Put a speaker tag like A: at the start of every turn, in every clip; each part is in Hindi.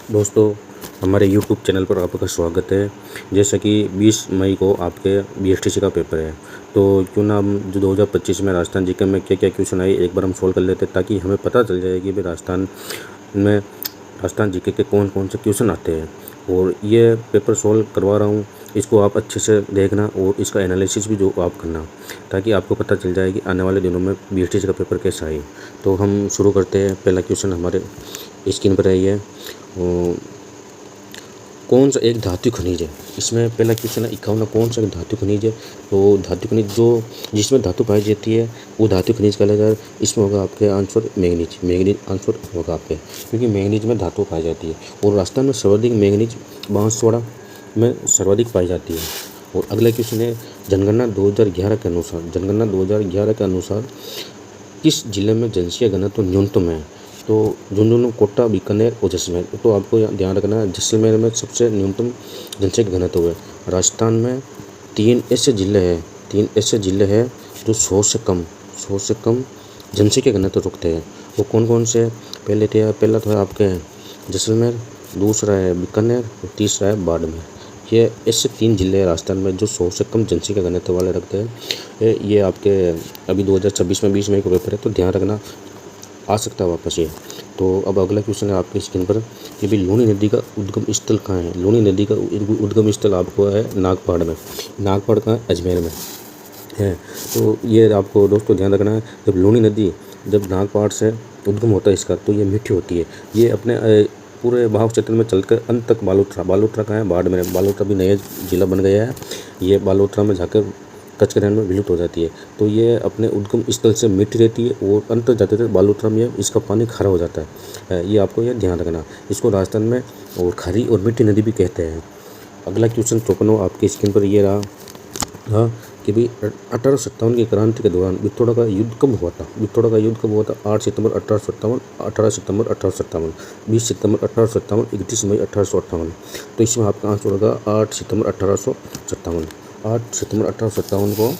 A: दोस्तों, हमारे यूट्यूब चैनल पर आपका स्वागत है। जैसा कि 20 मई को आपके बीएसटीसी का पेपर है, तो क्यों ना हम जो 2025 में राजस्थान जीके में क्या-क्या क्वेश्चन आए एक बार हम सॉल्व कर लेते हैं, ताकि हमें पता चल जाए कि भाई में राजस्थान जीके के कौन-कौन से क्वेश्चन आते हैं। और ये पेपर सॉल्व करवा रहा हूँ, इसको आप अच्छे से देखना और इसका एनालिसिस भी जो आप करना, ताकि आपको पता चल जाए कि आने वाले दिनों में बीएसटीसी का पेपर कैसा है। तो हम शुरू करते हैं। पहला क्वेश्चन हमारे स्क्रीन पर है ये। कौन सा एक धातु खनिज है? इसमें पहला क्वेश्चन है 51, कौन सा एक धातु खनिज है? तो धातु खनिज जो जिसमें धातु पाई जाती है वो धातु खनिज कहलाता है। इसमें होगा आपके आंसर मैंगनीज आंसर होगा आपके, क्योंकि मैंगनीज में धातु पाई जाती है और राजस्थान में सर्वाधिक मैंगनीज बांसवाड़ा में सर्वाधिक पाई जाती है। और अगला क्वेश्चन है जनगणना 2011 के अनुसार किस जिले में जनसंख्या घनत्व न्यूनतम है? तो झुंझुनू, कोटा, बीकानेर और जैसलमेर। तो आपको ध्यान रखना है, जैसलमेर में सबसे न्यूनतम जनसंख्या घनत्व है। राजस्थान में तीन ऐसे जिले हैं जो 100 से कम जनसंख्या घनत्व रखते हैं। वो कौन कौन से? पहला तो है आपके जैसलमेर, दूसरा है बीकानेर और तीसरा है बाड़मेर। ये ऐसे 3 जिले हैं राजस्थान में जो 100 से कम जनसंख्या घनत्व वाले रखते हैं। ये आपके अभी 2026 में 20 मई को पेपर है, तो ध्यान रखना, आ सकता है वापस ये। तो अब अगला क्वेश्चन है आपकी स्क्रीन पर कि भाई लूनी नदी का उद्गम स्थल कहाँ है? लूनी नदी का उद्गम स्थल आपको है नागपाड़ में। नागपाड़ कहाँ? अजमेर में है। तो ये आपको दोस्तों ध्यान रखना है, जब नागपाड़ से उद्गम होता है इसका, तो ये मीठी होती है। ये अपने पूरे बहाव क्षेत्र में चलकर अंत तक बालोतरा कहाँ है? बाढ़ में। बालोतरा भी नया जिला बन गया है। ये बालोतरा में जाकर कचकरण में विलुप्त हो जाती है। तो ये अपने उद्गम स्थल से मीठी रहती है और अंत जाते थे बालोतरा में इसका पानी खारा हो जाता है। ये आपको ये ध्यान रखना। इसको राजस्थान में और खारी और मीठी नदी भी कहते हैं। अगला क्वेश्चन 54 आपकी स्क्रीन पर ये रहा कि भाई 1857 की क्रांति के दौरान बिथोड़ा का युद्ध कब हुआ था? 8 सितंबर 1857, 18 सितंबर 1857, 20 सितंबर 1857, 31 मई 1858। तो इसमें आपका आंसर होगा 8 सितंबर 1857। 8 सितंबर 1857 को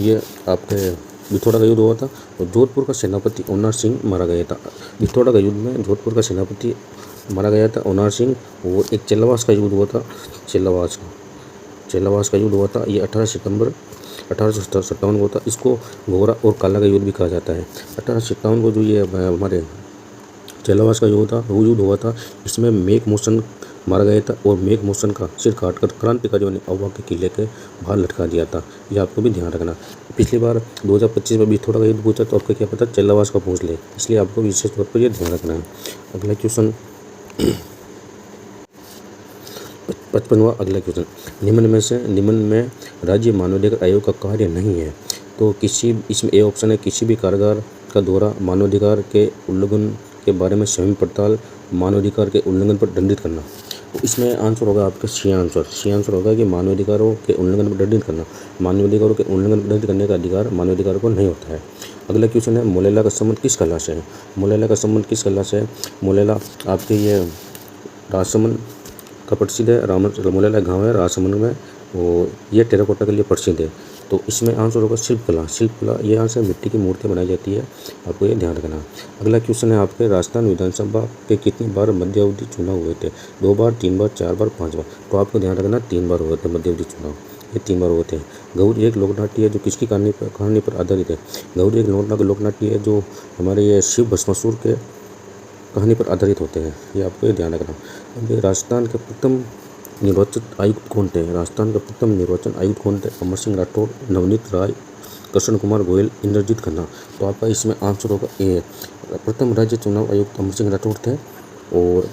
A: ये आपके बिथोड़ा का युद्ध हुआ था और जोधपुर का सेनापति ओनार सिंह मारा गया था। बिथोड़ा का युद्ध में जोधपुर का सेनापति मारा गया था ओनार सिंह। और एक चेलावास का युद्ध हुआ था, चेलावास का युद्ध हुआ था। ये 18 सितंबर 1857 को था। इसको घोरा और काला का युद्ध भी कहा जाता है। 1857 को जो ये हमारे चेलावास का युद्ध हुआ था, इसमें मेघ मोशन मारा गया था और मेघ मोशन का सिर काटकर क्रांतिकारियों ने अववा के किले के बाहर लटका दिया था। ये आपको भी ध्यान रखना। पिछली बार 2025 में भी थोड़ा का युद्ध पूछा, तो आपको क्या पता चेलावास का पूछ ले, इसलिए आपको विशेष तौर पर यह ध्यान रखना है। अगला क्वेश्चन 55वां अगला क्वेश्चन, निम्न में राज्य मानवाधिकार आयोग का कार्य नहीं है। तो इसमें ए ऑप्शन है, किसी भी कारागार का दौरा, मानवाधिकार के उल्लंघन के बारे में स्वयं पड़ताल, मानवाधिकार के उल्लंघन पर दंडित करना। तो इसमें आंसर होगा आपका सी आंसर होगा कि मानवाधिकारों के उल्लंघन पर दंडित करना। मानवाधिकारों के उल्लंघन पर दंडित करने का अधिकार मानवाधिकारों को नहीं होता है। अगला क्वेश्चन है, मोलेला का संबंध किस कला से है? मोलेला आपके ये राजसमंद का प्रसिद्ध है। मोलेला गाँव है राजसमंद में और ये टेराकोटा के लिए प्रसिद्ध है। तो इसमें आंसर होगा शिल्पकला। ये आंसर मिट्टी की मूर्तियाँ बनाई जाती है, आपको ये ध्यान रखना। अगला क्वेश्चन है आपके, राजस्थान विधानसभा के कितनी बार मध्यावधि चुनाव हुए थे? 2 बार, 3 बार, 4 बार, 5 बार। तो आपको ध्यान रखना 3 बार हुए थे मध्यावधि चुनाव, ये 3 बार हुए थे। गौरी एक लोकनाट्य है जो किसकी कहानी पर आधारित है? गौरी एक लोकनाट्य है जो हमारे ये शिव भस्मासुर के कहानी पर आधारित होते हैं, ये आपको ये ध्यान रखना। राजस्थान के प्रथम निर्वाचन आयुक्त कौन थे? अमर सिंह राठौर, नवनीत राय, कृष्ण कुमार गोयल, इंद्रजीत खन्ना। तो आपका इसमें आंसर होगा ए। प्रथम राज्य चुनाव आयुक्त अमर सिंह राठौर थे। और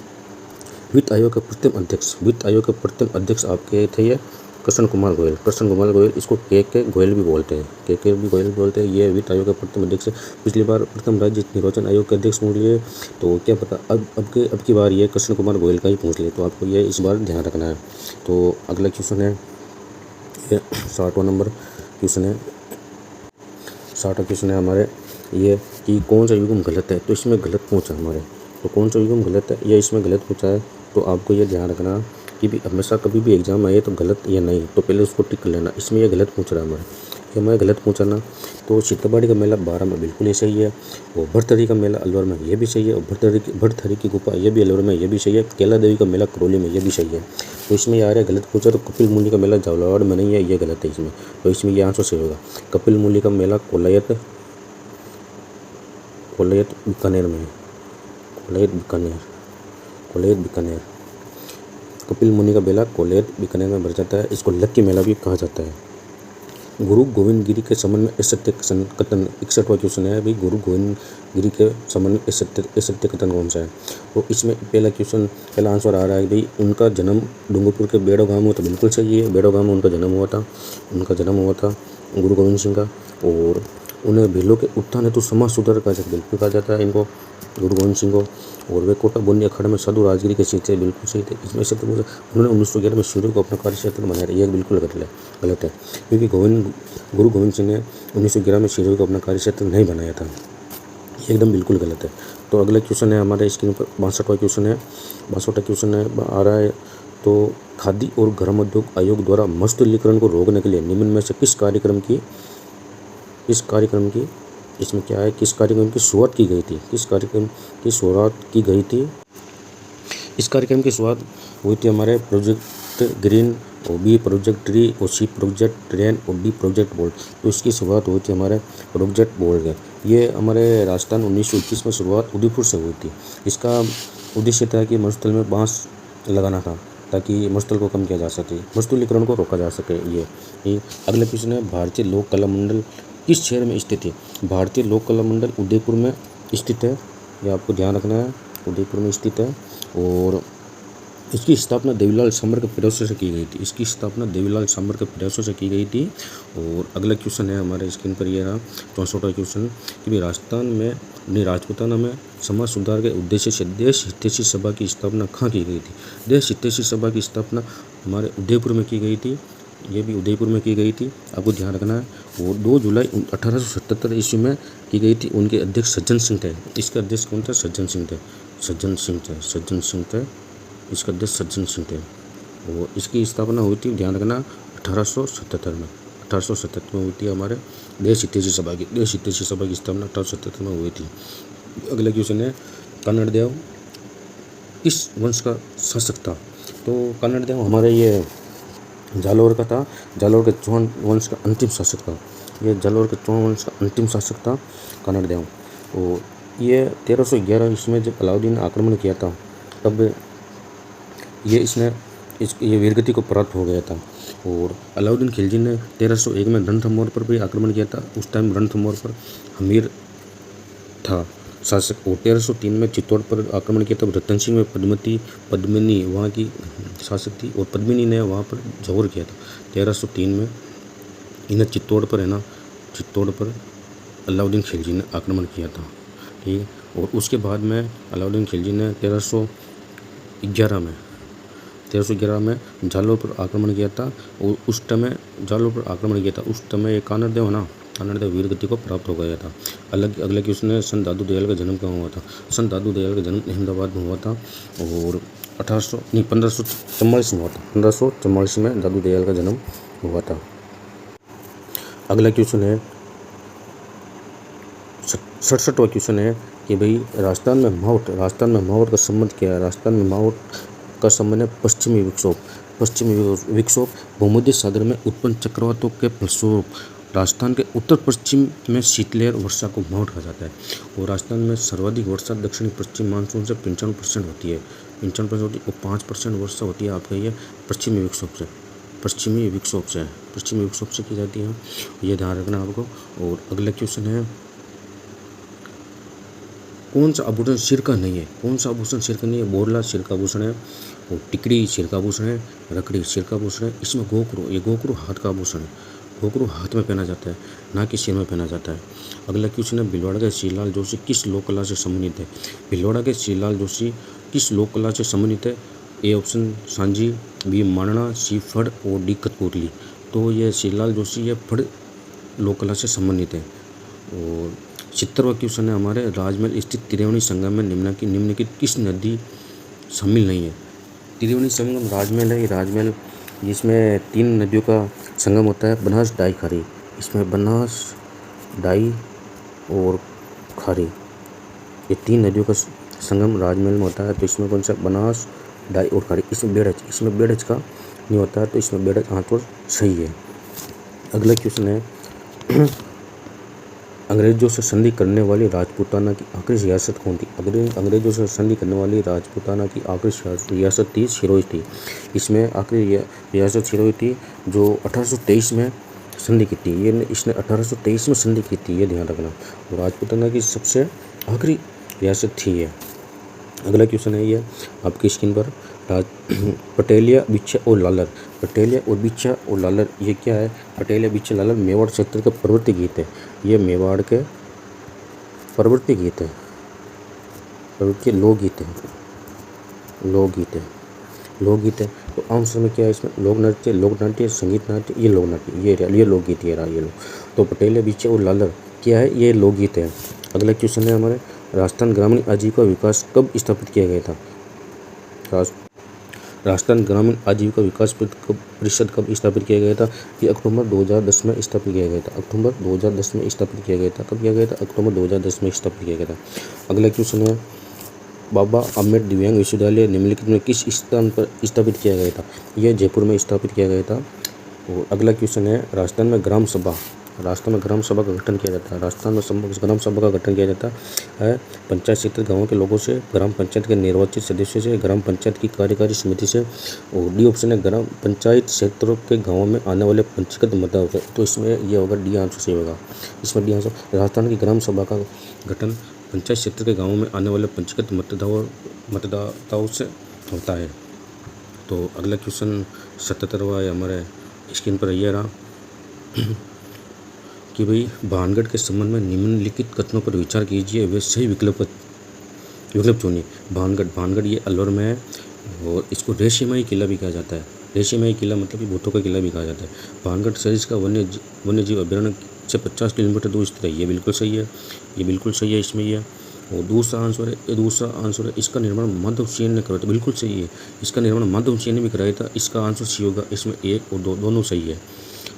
A: वित्त आयोग के प्रथम अध्यक्ष आपके थे ये कृष्ण कुमार गोयल। इसको के गोयल भी बोलते हैं। ये वित्त आयोग के प्रथम अध्यक्ष। पिछली बार प्रथम राज्य निर्वाचन आयोग के अध्यक्ष पूछ लिए, तो क्या पता अब की बार ये कृष्ण कुमार गोयल का ही पूछ लिए, तो आपको ये इस बार ध्यान रखना है। तो अगला क्वेश्चन है ये 60वां नंबर क्वेश्चन है। 60वां क्वेश्चन है हमारे ये कि कौन सा युग्म गलत है? तो इसमें गलत पूछा हमारे, तो कौन सा युग्म गलत है, ये इसमें गलत पूछा है। तो आपको ये ध्यान रखना कि भी हमेशा कभी भी एग्जाम आए तो गलत या नहीं, तो पहले उसको टिक कर लेना। इसमें ये गलत पूछ रहा है हमारे। ये हमारा गलत पूछा ना। तो चित्रबाड़ी का मेला बारह में बिल्कुल ही सही है, और भरथरी का मेला अलवर में ये भी सही है, और भरथरी की गुफा ये भी अलवर में ये भी सही है, कैला देवी का मेला करौली में ये भी सही है। तो इसमें ये आ रहा है गलत पूछा, तो कपिल मुनि का मेला झालावाड़ में नहीं है, ये गलत है इसमें। तो इसमें ये आंसर सही होगा, कपिल मुनि का मेला कोलायत बीकानेर में है, कोलायत बीकानेर। कपिल मुनि का मेला कोलायत बीकानेर में भर जाता है। इसको लक्की मेला भी कहा जाता है। गुरु गोविंद गिरी के संबंध में असत्य कथन 61वां क्वेश्चन है भाई, गुरु गोविंद गिरी के संबंध में असत्य कथन कौन सा है। तो इसमें पहला आंसर आ रहा है भाई, उनका जन्म डूंगरपुर के बेड़ो गांव में, तो बिल्कुल सही है, बेड़ो गांव में उनका जन्म हुआ था गुरु गोविंद सिंह का। और उन्हें भीलों के उत्थान हेतु समाज सुधार का बिल्कुल कहा जाता है इनको, गुरु गोविंद सिंह को। और वे कोटा बुंदी अखाड़े में साधु राजगिरी के शिष्य बिल्कुल सही थे। इसमें से तो उन्होंने 1911 में सूर्य को अपना कार्य क्षेत्र बनाया था, यह बिल्कुल गलत है, क्योंकि गुरु गोविंद सिंह ने 1911 में सूर्य को अपना कार्य क्षेत्र नहीं बनाया था, ये एकदम बिल्कुल गलत है। तो अगला क्वेश्चन है हमारे स्क्रीन पर 62वां क्वेश्चन है आ रहा है। तो खादी और ग्राम उद्योग आयोग द्वारा मजदूरीकरण को रोकने के लिए निम्न में से किस कार्यक्रम की इसमें क्या है, किस कार्यक्रम की शुरुआत की गई थी, इस कार्यक्रम की शुरुआत हुई थी हमारे प्रोजेक्ट ग्रीन, और बी प्रोजेक्ट ट्री, और सी प्रोजेक्ट ट्रेन, और डी प्रोजेक्ट बोल्ट। तो इसकी शुरुआत हुई थी हमारे प्रोजेक्ट बोल्ट के। ये हमारे राजस्थान 1921 में शुरुआत उदयपुर से हुई थी। इसका उद्देश्य था कि मरुस्थल में बांस लगाना था, ताकि मरुस्थल को कम किया जा सके, मजदूरीकरण को रोका जा सके। ये अगला क्वेश्चन है, भारतीय लोक कला मंडल किस शहर में स्थित है। भारतीय लोक कला मंडल उदयपुर में स्थित है, ये आपको ध्यान रखना है, उदयपुर में स्थित है। और इसकी स्थापना देवीलाल समर के प्रयासों से की गई थी। और अगला क्वेश्चन है हमारे स्क्रीन पर ये रहा 64वां क्वेश्चन, कि भाई राजस्थान में अपनी राजपूताना में समाज सुधार के उद्देश्य से देश हितैषी सभा की स्थापना कहाँ की गई थी। देश हितैषी सभा की स्थापना हमारे उदयपुर में की गई थी, ये भी उदयपुर में की गई थी, आपको ध्यान रखना है। वो 2 जुलाई 1877 ईस्वी में की गई थी। उनके अध्यक्ष सज्जन सिंह थे। इसके अध्यक्ष कौन थे? सज्जन सिंह थे। इसका अध्यक्ष सज्जन सिंह थे। वो इसकी स्थापना हुई थी, ध्यान रखना, 1877 में 1877 में हुई थी हमारे देश हितैषी सभा की स्थापना 1877 में हुई थी। अगला क्वेश्चन है, कन्नड़ देव किस वंश का शासक था। तो कन्नड़ देव हमारे ये जालौर का था, जालौर के चौहान वंश का अंतिम शासक था। ये जालौर के चौहान वंश का अंतिम शासक था कन्नड़ देव। और ये 1311 ईस्वी में जब अलाउद्दीन ने आक्रमण किया था, तब ये वीरगति को प्राप्त हो गया था। और अलाउद्दीन खिलजी ने 1301 में रणथंभौर पर भी आक्रमण किया था। उस टाइम रणथंभौर पर हमीर था शासक। और 1303 में चित्तौड़ पर आक्रमण किया, तब रतन सिंह में पद्मिनी वहाँ की शासक थी, और पद्मिनी ने वहाँ पर जौहर किया था। 1303 में इन्हें चित्तौड़ पर अलाउद्दीन खिलजी ने आक्रमण किया था, ठीक है। और उसके बाद में अलाउद्दीन खिलजी ने 1311 में जालौर पर आक्रमण किया था। और उस समय ये कन्नड़ देव वीरगति को प्राप्त हो गया था। अगला क्वेश्चन है, संत दादू दयाल का जन्म कहाँ हुआ था। संत दादू दयाल का जन्म अहमदाबाद में हुआ था, और 1544 में हुआ था। 1544 में दादू दयाल का जन्म हुआ था। अगला क्वेश्चन है 67वां क्वेश्चन है कि भाई राजस्थान में मावट का संबंध क्या है। राजस्थान में मावट का संबंध है पश्चिमी विक्षोभ भूमध्य सागर में उत्पन्न चक्रवातों के फलस्वरूप राजस्थान के उत्तर पश्चिम में शीतलहर वर्षा को मावट कहा जाता है। और राजस्थान में सर्वाधिक वर्षा दक्षिणी पश्चिम मानसून से 55% होती है, 55% होती है। और 5% वर्षा होती है आपका ये पश्चिमी विक्षोभ से की जाती है, ये ध्यान रखना आपको। और अगला क्वेश्चन है, कौन सा आभूषण सिर का नहीं है। बोरला सिर का आभूषण है, और टिकड़ी सिर का आभूषण है, रकड़ी सिर का आभूषण है। इसमें गोकरू हाथ का आभूषण है। गोकरू हाथ में पहना जाता है, ना कि सिर में पहना जाता है। अगला क्वेश्चन है, भीलवाड़ा के श्रीलाल जोशी किस लोक कला से संबंधित है। भीलवाड़ा के श्रीलाल जोशी किस लोक कला से संबंधित है। ए ऑप्शन सांझी, बी माणना, सी फड़, और डी कठपुतली। तो ये श्रीलाल जोशी ये फड़ लोक कला से संबंधित है। और 70वां क्वेश्चन है हमारे, राजमहल स्थित त्रिवेणी संगम में निम्नलिखित किस नदी शामिल नहीं है। त्रिवेणी संगम राजमहल है, ये राजमहल जिसमें 3 नदियों का संगम होता है, बनास, डाई, खारी। इसमें बनास, डाई और खारी, ये 3 नदियों का संगम राजमहल में होता है। तो इसमें कौन सा बनास, डाई और खारी, इसमें बेड़च का नहीं होता है, तो इसमें बेड़च आंसर सही है। अगला क्वेश्चन है अंग्रेजों से संधि करने वाली राजपूताना की आखिरी रियासत कौन थी? अंग्रेजों से संधि करने वाली राजपूताना की आखिरी रियासत थी सिरोही थी। इसमें आखिरी रियासत सिरोही थी जो 1823 में संधि की थी। ये इसने 1823 में संधि की थी, ये ध्यान रखना। राजपूताना की सबसे आखिरी रियासत थी ये। अगला क्वेश्चन है ये आपकी स्क्रीन पर, पटेलिया, बिच्छा और लालर। पटेलिया और बिच्छा और लालर ये क्या है? पटेलिया, बिच्छा, लालर मेवाड़ क्षेत्र के प्रवृत्ति गीत है। ये मेवाड़ के प्रवृत्ति गीत है, प्रवृत्ति लोकगीत है, लोकगीत है। तो आम समय क्या है इसमें? लोक नाट्य, संगीत नाट्य, ये लोक नाट्य, ये लोकगीत ये रहा ये लोग। तो पटेलिया, बिच्छा और लालर क्या है? ये लोकगीत है। अगला क्वेश्चन है हमारे, राजस्थान ग्रामीण आजीविका विकास कब स्थापित किया गया था? राजस्थान ग्रामीण आजीविका विकास परिषद कब स्थापित किया गया था? ये अक्टूबर 2010 में स्थापित किया गया था। अक्टूबर 2010 में स्थापित किया गया था। कब किया गया था? अक्टूबर 2010 में स्थापित किया गया था। अगला क्वेश्चन है, बाबा आम्बेडकर दिव्यांग विश्वविद्यालय निम्नलिखित में किस स्थान पर स्थापित किया गया था? यह जयपुर में स्थापित किया गया था। और अगला क्वेश्चन है, राजस्थान में ग्राम सभा का गठन किया जाता है। राजस्थान में ग्राम सभा का गठन किया जाता है पंचायत क्षेत्र गाँव के लोगों से, ग्राम पंचायत के निर्वाचित सदस्यों से, ग्राम पंचायत की कार्यकारी समिति से। और डी ऑप्शन है, ग्राम पंचायत क्षेत्रों के गाँव में आने वाले पंजीकृत मतदाता। तो इसमें यह होगा डी आंसर सही होगा। इसमें डी आंसर, राजस्थान की ग्राम सभा का गठन पंचायत क्षेत्र के गाँवों में आने वाले पंजीकृत मतदाताओं से होता है। तो अगला क्वेश्चन 77वां है हमारे स्क्रीन पर ये रहा कि भाई भानगढ़ के संबंध में निम्नलिखित कथनों पर विचार कीजिए, वे सही विकल्प चुनिए। भानगढ़ ये अलवर में है और इसको रहस्यमयी किला भी कहा जाता है। रहस्यमयी किला मतलब कि भूतों का किला भी कहा जाता है। भानगढ़ शहर का वन्य जीव अभ्यारण्य से 50 किलोमीटर दूर स्थित है। ये बिल्कुल सही है, इसमें ये। और दूसरा आंसर है इसका निर्माण माधव सिंह ने कराया था। बिल्कुल सही है, इसका निर्माण माधव सिंह ने भी कराया था। इसका आंसर सी होगा। इसमें 1 और 2 दोनों सही है।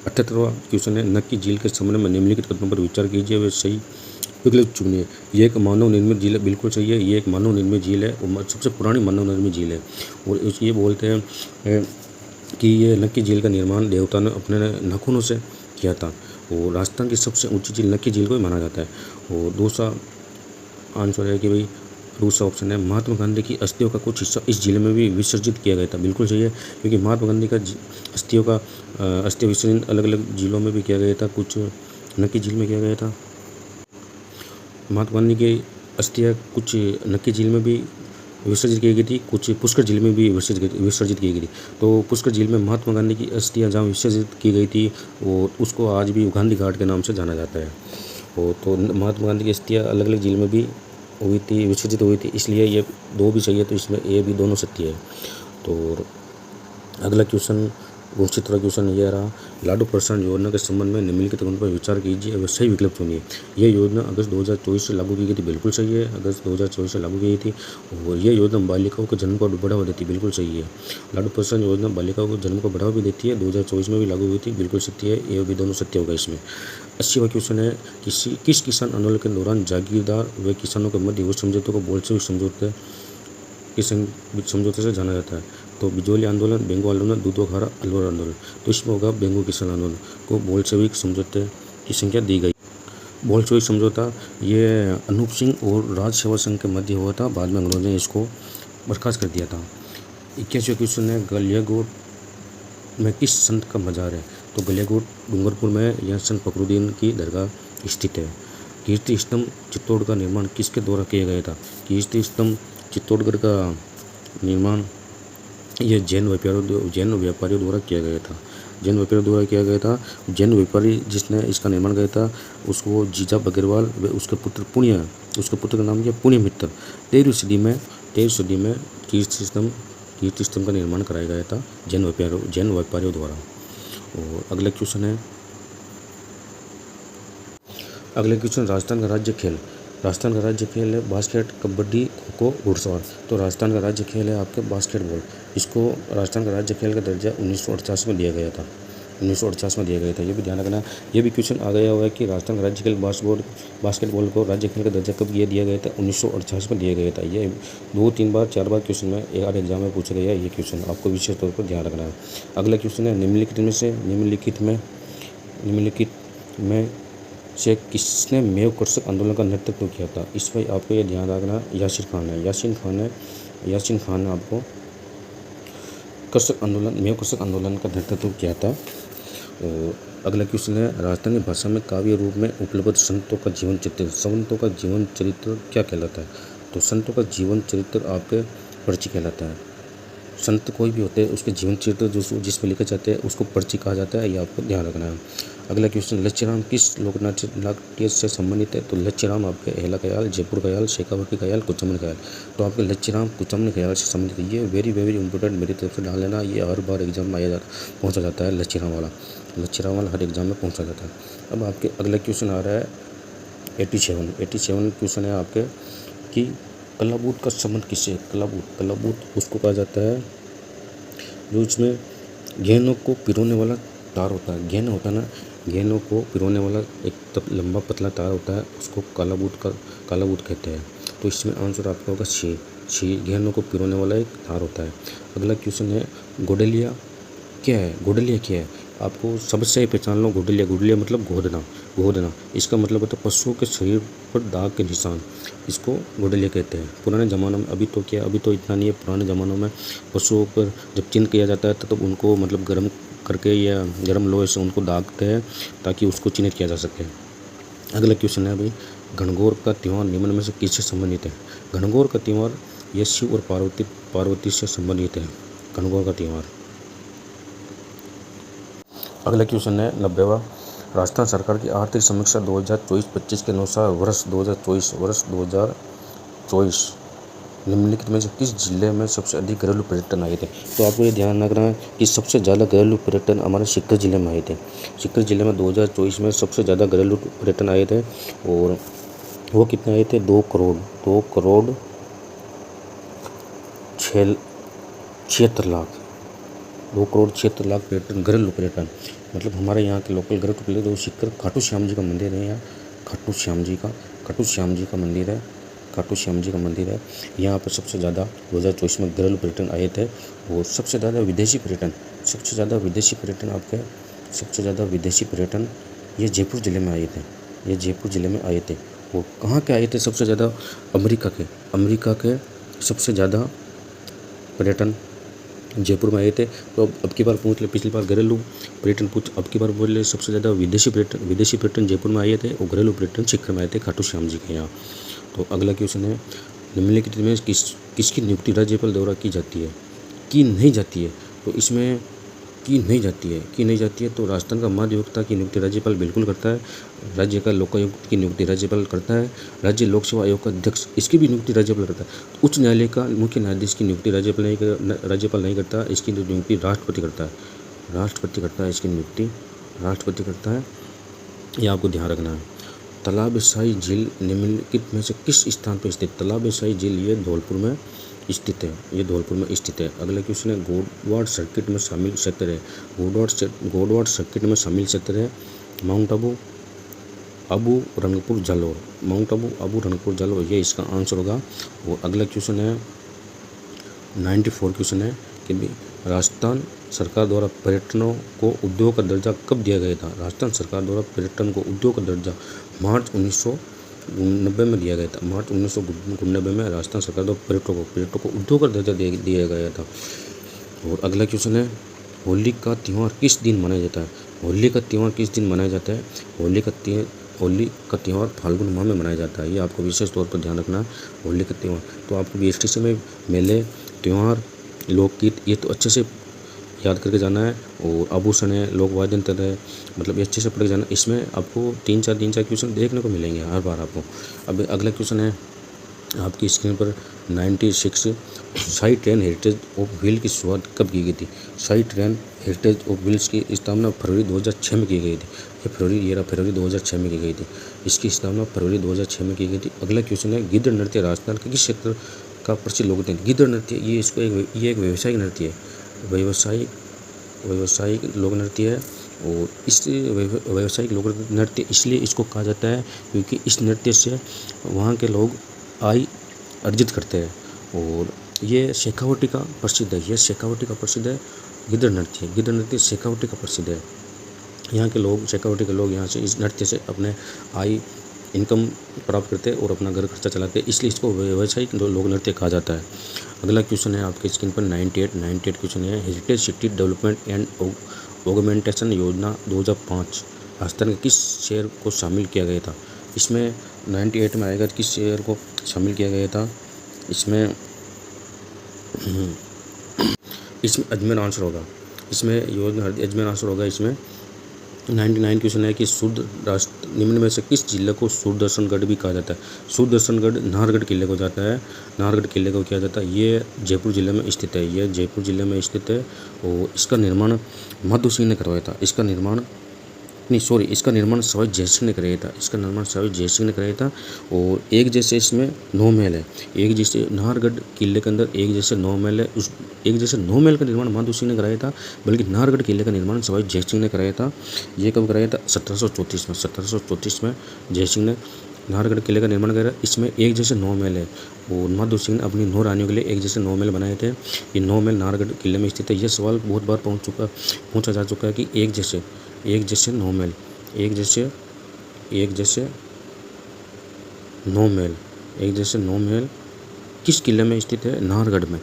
A: 78वां क्वेश्चन है, नक्की झील के संबंध में निम्नलिखित कथनों पर विचार कीजिए, वे सही विकल्प चुनिए। ये एक मानव निर्मित झील है। बिल्कुल सही है, ये एक मानव निर्मित झील है और सबसे पुरानी मानव निर्मित झील है। और ये बोलते हैं कि ये नक्की झील का निर्माण देवता ने अपने नाखूनों से किया था। और राजस्थान की सबसे ऊंची झील नक्की झील को ही माना जाता है। और दूसरा आंसर है कि भाई दूसरा ऑप्शन है, महात्मा गांधी की अस्थियों का कुछ हिस्सा इस झील में भी विसर्जित किया गया था। बिल्कुल सही है, क्योंकि महात्मा गांधी का अस्थि विसर्जन अलग अलग झीलों में भी किया गया था। कुछ नक्की झील में किया गया था। महात्मा गांधी की अस्थियाँ कुछ नक्की झील में भी विसर्जित की गई थी, कुछ पुष्कर झील में भी विसर्जित की गई थी। तो पुष्कर झील में महात्मा गांधी की अस्थियाँ जहाँ विसर्जित की गई थी और उसको आज भी गांधी घाट के नाम से जाना जाता है। तो महात्मा गांधी की अस्थियाँ अलग अलग झील में भी हुई थी, विसर्जित हुई थी, इसलिए ये 2 भी सही है। तो इसमें ए भी दोनों सत्य है। तो अगला क्वेश्चन 69वां क्वेश्चन ये रहा, लाडू प्रसाद योजना के संबंध में निम्नलिखित कथनों पर विचार कीजिए, व सही विकल्प चुनिए। यह योजना अगस्त 2024 से लागू की गई थी। बिल्कुल सही है, अगस्त 2024 से लागू की गई थी। और यह योजना बालिकाओं के जन्म को बढ़ावा देती है। बिल्कुल सही है, लाडू प्रसाद योजना बालिकाओं को जन्म को बढ़ावा भी देती है। 2024 में भी लागू हुई थी। बिल्कुल सत्य है, ये भी दोनों सत्य होगा इसमें। 80वां क्वेश्चन है, किस किसान आंदोलन के दौरान जागीरदार व किसानों के मध्य हुए समझौते को बोल्शेविक समझौते से जाना जाता है? तो बिजोली आंदोलन, बेंगो आंदोलन, दूधोखारा, अलवर आंदोलन। तो इसमें होगा बेंगो किसान आंदोलन को बोल्शेविक समझौते की संख्या दी गई। बोल्शेविक समझौता ये अनूप सिंह और राज सेवा संघ के मध्य हुआ था। बाद में अंग्रेजों ने इसको बर्खास्त कर दिया था। 81वां क्वेश्चन है, गलियाकोट में किस संत का मजार है? तो गलियाकोट डूंगरपुर में यह संत फखरुद्दीन की दरगाह स्थित है। कीर्ति स्तंभ चित्तौड़ का निर्माण किसके द्वारा किया गया था? कीर्ति स्तंभ चित्तौड़गढ़ का निर्माण यह जैन व्यापारियों द्वारा किया गया था। जैन व्यापारी जिसने इसका निर्माण किया था उसको जीजा बगरवाल व उसके पुत्र का नाम क्या? पुण्य मित्र। 13वीं सदी में कीर्ति स्तंभ का निर्माण कराया गया था जैन व्यापारियों द्वारा। और अगला क्वेश्चन राजस्थान का राज्य खेल है बास्केट, कबड्डी, खो खो, घुड़सवार। तो राजस्थान का राज्य खेल है आपके बास्केटबॉल। इसको राजस्थान का राज्य खेल का दर्जा 1988 में दिया गया था। 1948 में दिया गया था, ये भी ध्यान रखना। ये भी क्वेश्चन आ गया हुआ है कि राजस्थान राज्य खेल बास्केटबॉल को राज्य खेल का दर्जा कब ये दिया गया था, 1948 में दिया गया था। ये 2-3 बार 4 बार क्वेश्चन में एक एग्जाम में पूछा गया है, ये क्वेश्चन आपको विशेष तौर पर ध्यान रखना है। अगला क्वेश्चन है, निम्नलिखित में से किसने मेव कर्षक आंदोलन का नेतृत्व किया था। इसमें आपको ये ध्यान रखना, यासिर खान है। यासीन खान ने आपको मेव कर्षक आंदोलन का नेतृत्व किया था। अगला क्वेश्चन है, राजस्थानी भाषा में काव्य रूप में उपलब्ध संतों का जीवन चरित्र क्या कहलाता है। तो संतों का जीवन चरित्र आपके पर्ची कहलाता है। संत कोई भी होते हैं उसके जीवन चरित्र जिसमें लिखे जाते हैं उसको पर्ची कहा जाता है, ये आपको ध्यान रखना है। अगला क्वेश्चन, लच्छीराम किस लोकनाट्य से संबंधित है। तो लच्छीराम आपके अहला ख्याल, जयपुर ख्याल, शेखावटी ख्याल, कुचमन ख्याल। तो आपके लच्छीराम कुचमन ख्याल से संबंधित है। ये वेरी इंपॉर्टेंट मेरी तरफ से डाल लेना, ये हर बार एग्जाम में पहुँचा जाता है। लच्छीराम वाला हर एग्जाम में पहुँचा जाता है। अब आपके अगला क्वेश्चन आ रहा है 87 क्वेश्चन है आपके कि कलाबूत का संबंध किससे। कलाबूत उसको कहा जाता है जो इसमें गेंदों को पिरोने वाला तार होता है। गेंद होता है ना, गेंदों को पिरोने वाला एक लंबा पतला तार होता है, उसको कालाबूत कहते हैं। तो इसमें आंसर आपका होगा सी। गेंदों को पिरोने वाला एक तार होता है। अगला क्वेश्चन है, गोडलिया क्या है। आपको सबसे पहचान लो, गोडलिया मतलब गोदना। इसका मतलब होता है पशुओं के शरीर पर दाग के निशान, इसको गोडलिया कहते हैं। पुराने ज़मानों में, अभी तो इतना नहीं है, पुराने ज़मानों में पशुओं पर जब चिन्ह किया जाता है तब उनको मतलब गर्म करके या गर्म लोहे से उनको दागते हैं ताकि उसको चिन्हित किया जा सके। अगला क्वेश्चन है भाई, घनघोर का त्यौहार निम्न में से किससे संबंधित है। घनघोर का त्यौहार ये शिव और पार्वती से संबंधित है, घनघोर का त्यौहार। अगला क्वेश्चन है 90वां, राजस्थान सरकार की आर्थिक समीक्षा 2024-25 के अनुसार वर्ष 2024 निम्नलिखित में से किस जिले में सबसे अधिक घरेलू पर्यटन आए थे। तो आपको ये ध्यान रखना है कि सबसे ज़्यादा घरेलू पर्यटन हमारे सीकर जिले में आए थे। सीकर जिले में 2024 में सबसे ज़्यादा घरेलू पर्यटन आए थे, और वो कितने आए थे, 2 करोड़ 76 लाख 2 करोड़ 76 लाख पर्यटन, घरेलू पर्यटन। मतलब हमारे यहाँ के लोकल घरेलू पर्यटन तो सीकर खाटू श्याम जी का मंदिर है। यहाँ खाटू श्याम जी का मंदिर है। यहाँ पर सबसे ज़्यादा 2024 में घरेलू पर्यटन आए थे। और सबसे ज़्यादा विदेशी पर्यटन ये जयपुर ज़िले में आए थे। वो कहाँ के आए थे सबसे ज़्यादा, अमेरिका के सबसे ज़्यादा पर्यटन जयपुर में आए थे। तो अब की बार पूछ ले, पिछली बार घरेलू पर्यटन पूछ, अब की बार बोल ले सबसे ज़्यादा विदेशी पर्यटन जयपुर में आए थे, और घरेलू पर्यटन सीकर में आए थे, खाटू श्याम जी के यहाँ। तो अगला क्वेश्चन है, निम्नलिखित में किसकी नियुक्ति राज्यपाल द्वारा की नहीं जाती है। तो इसमें की नहीं जाती है तो राजस्थान का महाधिवक्ता की नियुक्ति राज्यपाल बिल्कुल करता है। राज्य का लोकायुक्त की नियुक्ति राज्यपाल करता है। राज्य लोक सेवा आयोग का अध्यक्ष, इसकी भी नियुक्ति राज्यपाल करता है। उच्च न्यायालय का मुख्य न्यायाधीश की नियुक्ति राज्यपाल नहीं करता, इसकी नियुक्ति राष्ट्रपति करता है। इसकी नियुक्ति राष्ट्रपति करता है, ये आपको ध्यान रखना है। तालाब शाही झील निम्नलिखित में से किस स्थान पर स्थित। तालाब शाही झील ये धौलपुर में स्थित है। अगला क्वेश्चन है, गोडवाड़ सर्किट में शामिल क्षेत्र है। गोडवाड़ सर्किट में शामिल क्षेत्र है माउंट अबू रंगपुर जालोर, ये इसका आंसर होगा। और अगला क्वेश्चन है 94 क्वेश्चन है कि राजस्थान सरकार द्वारा पर्यटनों को उद्योग का दर्जा कब दिया गया था। राजस्थान सरकार द्वारा पर्यटन को उद्योग का दर्जा मार्च 1990 में दिया गया था। मार्च 1990 में राजस्थान सरकार द्वारा पर्यटकों को उद्योग का दर्जा दिया गया था। और अगला क्वेश्चन है, होली का त्यौहार किस दिन मनाया जाता है। होली का त्यौहार फाल्गुन माह में मनाया जाता है, ये आपको विशेष तौर पर ध्यान रखना है। होली का त्यौहार तो आपको BSTC में मेले, त्यौहार, लोकगीत ये तो अच्छे से याद करके जाना है। और आभूषण है, लोक वाद्य यंत्र है, मतलब ये अच्छे से पढ़ के जाना। इसमें आपको 3-4 क्वेश्चन देखने को मिलेंगे हर बार आपको। अब अगला क्वेश्चन है आपकी स्क्रीन पर 96, शाही ट्रेन हेरिटेज ऑफ व्हील की शुरुआत कब की गई थी। शाही ट्रेन हेरिटेज ऑफ व्हील्स की स्थापना फरवरी 2006 में की गई थी। फरवरी 2006 में की गई थी। इसकी स्थापना फरवरी 2006 में की गई थी। अगला क्वेश्चन है, गिद्ध नृत्य राजस्थान के किस क्षेत्र का प्रसिद्ध लोक नृत्य। गिद्ध नृत्य ये एक व्यावसायिक नृत्य है, व्यावसायिक लोक नृत्य है। और इस व्यावसायिक लोक नृत्य इसलिए इसको कहा जाता है क्योंकि इस नृत्य से वहाँ के लोग आय अर्जित करते हैं। और ये शेखावटी का प्रसिद्ध है, यह शेखावटी का प्रसिद्ध है गिद्ध नृत्य शेखावटी का प्रसिद्ध है। यहाँ के लोग शेखावटी के लोग यहाँ से इस नृत्य से अपने आय इनकम प्राप्त करते हैं और अपना घर खर्चा चलाते हैं, इसलिए इसको व्यावसायिक लोक नृत्य कहा जाता है। अगला क्वेश्चन है आपके स्क्रीन पर 98 क्वेश्चन है, heritage city development and augmentation योजना 2005 राजस्थान के किस शहर को शामिल किया गया था। इसमें 98 में आएगा किस शहर को शामिल किया गया था। इसमें अजमेर आंसर होगा, इसमें योजना अजमेर आंसर होगा। इसमें 99 क्वेश्चन है कि निम्न में से किस जिले को सूरदर्शनगढ़ भी कहा जाता है। सूरदर्शनगढ़ नाहरगढ़ किले को जाता है, नाहरगढ़ किले को किया जाता है। ये जयपुर जिले में स्थित है, ये जयपुर जिले में स्थित है। और इसका निर्माण माधो सिंह ने करवाया था। इसका निर्माण सवाई जयसिंह ने कराया था। इसका निर्माण सवाई जयसिंह ने कराया था। और एक जैसे इसमें 9 महल है, एक जैसे नाहरगढ़ किले के अंदर एक जैसे 9 महल है। उस एक जैसे 9 महल का निर्माण माधो सिंह ने कराया था, बल्कि नाहरगढ़ किले का निर्माण सवाई जयसिंह ने कराया था। ये कब कराया था? 1734 में जयसिंह ने नाहरगढ़ किले का निर्माण करा। इसमें एक जैसे 9 महल है और माधो सिंह ने अपनी 9 रानियों के लिए एक जैसे 9 महल बनाए थे। ये 9 महल नाहरगढ़ किले में स्थित है। यह सवाल बहुत बार पूछा जा चुका है कि एक जैसे 9 महल, एक जैसे 9 महल किस किले में स्थित है? नाहरगढ़ में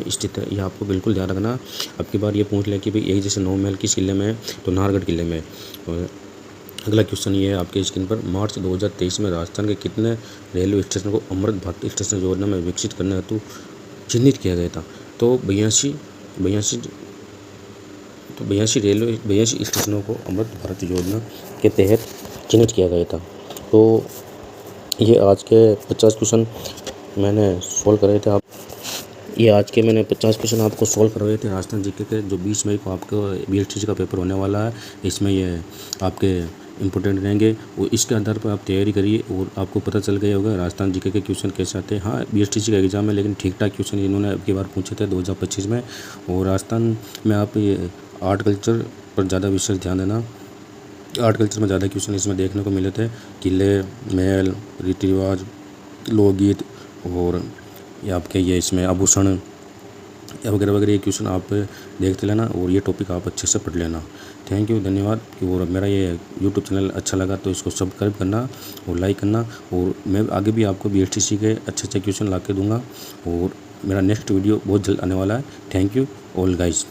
A: स्थित है। यह आपको बिल्कुल ध्यान रखना। अब की बार ये पूछ ले कि भाई एक जैसे 9 महल किस किले में है, तो नाहरगढ़ किले में है। अगला क्वेश्चन ये है आपके स्क्रीन पर, मार्च 2023 में राजस्थान के कितने रेलवे स्टेशन को अमृत भारत स्टेशन योजना में विकसित करने हेतु चिन्हित किया गया था? तो 82 स्टेशनों को अमृत भारत योजना के तहत चिन्हित किया गया था। तो ये आज के 50 क्वेश्चन मैंने सॉल्व कराए थे। आज के मैंने 50 क्वेश्चन आपको सॉल्व करवाए थे राजस्थान जीके के, जो 20 मई को आपको BSTC का पेपर होने वाला है। इसमें ये आपके इम्पोर्टेंट रहेंगे और इसके आधार पर आप तैयारी करिए और आपको पता चल गया होगा राजस्थान जीके के क्वेश्चन कैसे आते हैं। हाँ, BSTC का एग्जाम है, लेकिन ठीक ठाक क्वेश्चन इन्होंने अब की बार पूछे थे 2025 में। और राजस्थान में आप ये आर्ट कल्चर पर ज़्यादा विशेष ध्यान देना। आर्ट कल्चर में ज़्यादा क्वेश्चन इसमें देखने को मिले थे, किले, महल, रीति रिवाज, लोकगीत और ये आपके ये इसमें आभूषण वगैरह वगैरह ये क्वेश्चन आप देखते लेना और ये टॉपिक आप अच्छे से पढ़ लेना। थैंक यू, धन्यवाद। और मेरा ये यूट्यूब चैनल अच्छा लगा तो इसको सब्सक्राइब करना और लाइक करना। और मैं आगे भी आपको BSTC के अच्छे क्वेश्चन ला के दूँगा और मेरा नेक्स्ट वीडियो बहुत जल्द आने वाला है। Thank you all guys.